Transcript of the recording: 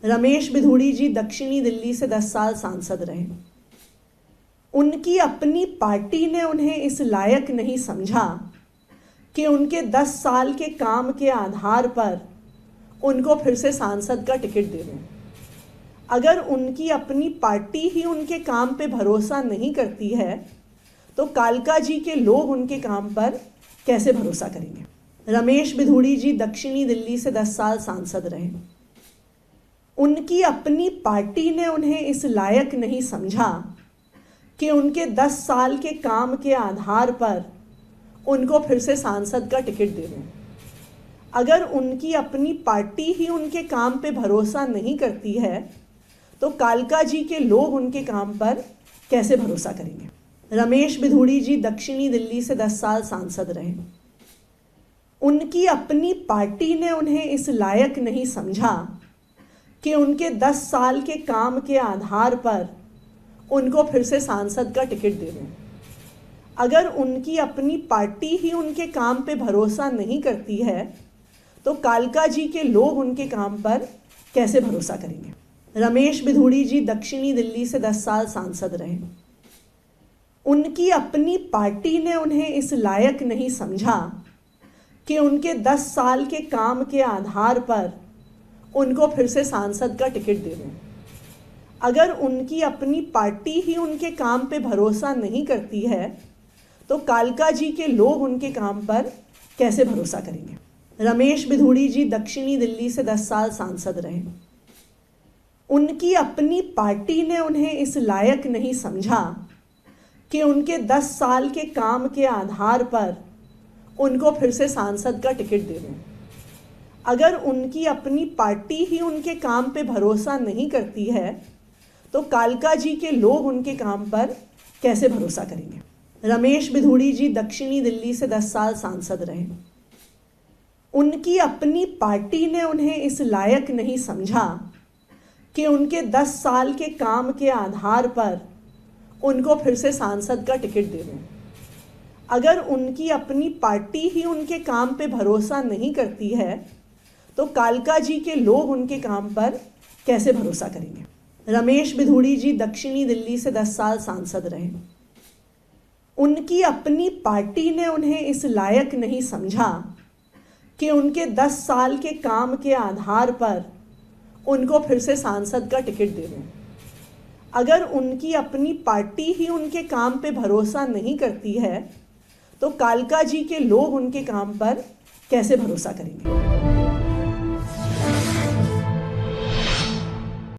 रमेश बिधूड़ी जी दक्षिणी दिल्ली से 10 साल सांसद रहे। उनकी अपनी पार्टी ने उन्हें इस लायक नहीं समझा कि उनके 10 साल के काम के आधार पर उनको फिर से सांसद का टिकट दे दें। अगर उनकी अपनी पार्टी ही उनके काम पे भरोसा नहीं करती है तो कालका जी के लोग उनके काम पर कैसे भरोसा करेंगे। रमेश बिधूड़ी जी दक्षिणी दिल्ली से 10 साल सांसद रहे। उनकी अपनी पार्टी ने उन्हें इस लायक नहीं समझा कि उनके 10 साल के काम के आधार पर उनको फिर से सांसद का टिकट दे दें। अगर उनकी अपनी पार्टी ही उनके काम पे भरोसा नहीं करती है तो कालका जी के लोग उनके काम पर कैसे भरोसा करेंगे। रमेश बिधूड़ी जी दक्षिणी दिल्ली से 10 साल सांसद रहे। उनकी अपनी पार्टी ने उन्हें इस लायक नहीं समझा कि उनके 10 साल के काम के आधार पर उनको फिर से सांसद का टिकट दे दें। अगर उनकी अपनी पार्टी ही उनके काम पे भरोसा नहीं करती है तो कालका जी के लोग उनके काम पर कैसे भरोसा करेंगे। रमेश बिधूड़ी जी दक्षिणी दिल्ली से 10 साल सांसद रहे। उनकी अपनी पार्टी ने उन्हें इस लायक नहीं समझा कि उनके 10 साल के काम के आधार पर उनको फिर से सांसद का टिकट दे दें। अगर उनकी अपनी पार्टी ही उनके काम पे भरोसा नहीं करती है तो कालका जी के लोग उनके काम पर कैसे भरोसा करेंगे। रमेश बिधूड़ी जी दक्षिणी दिल्ली से 10 साल सांसद रहे। उनकी अपनी पार्टी ने उन्हें इस लायक नहीं समझा कि उनके 10 साल के काम के आधार पर उनको फिर से सांसद का टिकट दे दें। अगर उनकी अपनी पार्टी ही उनके काम पे भरोसा नहीं करती है तो कालका जी के लोग उनके काम पर कैसे भरोसा करेंगे। रमेश बिधूड़ी जी दक्षिणी दिल्ली से 10 साल सांसद रहे। उनकी अपनी पार्टी ने उन्हें इस लायक नहीं समझा कि उनके 10 साल के काम के आधार पर उनको फिर से सांसद का टिकट दे दें। अगर उनकी अपनी पार्टी ही उनके काम पे भरोसा नहीं करती है तो कालका जी के लोग उनके काम पर कैसे भरोसा करेंगे। रमेश बिधूड़ी जी दक्षिणी दिल्ली से 10 साल सांसद रहे। उनकी अपनी पार्टी ने उन्हें इस लायक नहीं समझा कि उनके 10 साल के काम के आधार पर उनको फिर से सांसद का टिकट दे दें। अगर उनकी अपनी पार्टी ही उनके काम पे भरोसा नहीं करती है तो कालका जी के लोग उनके काम पर कैसे भरोसा करेंगे।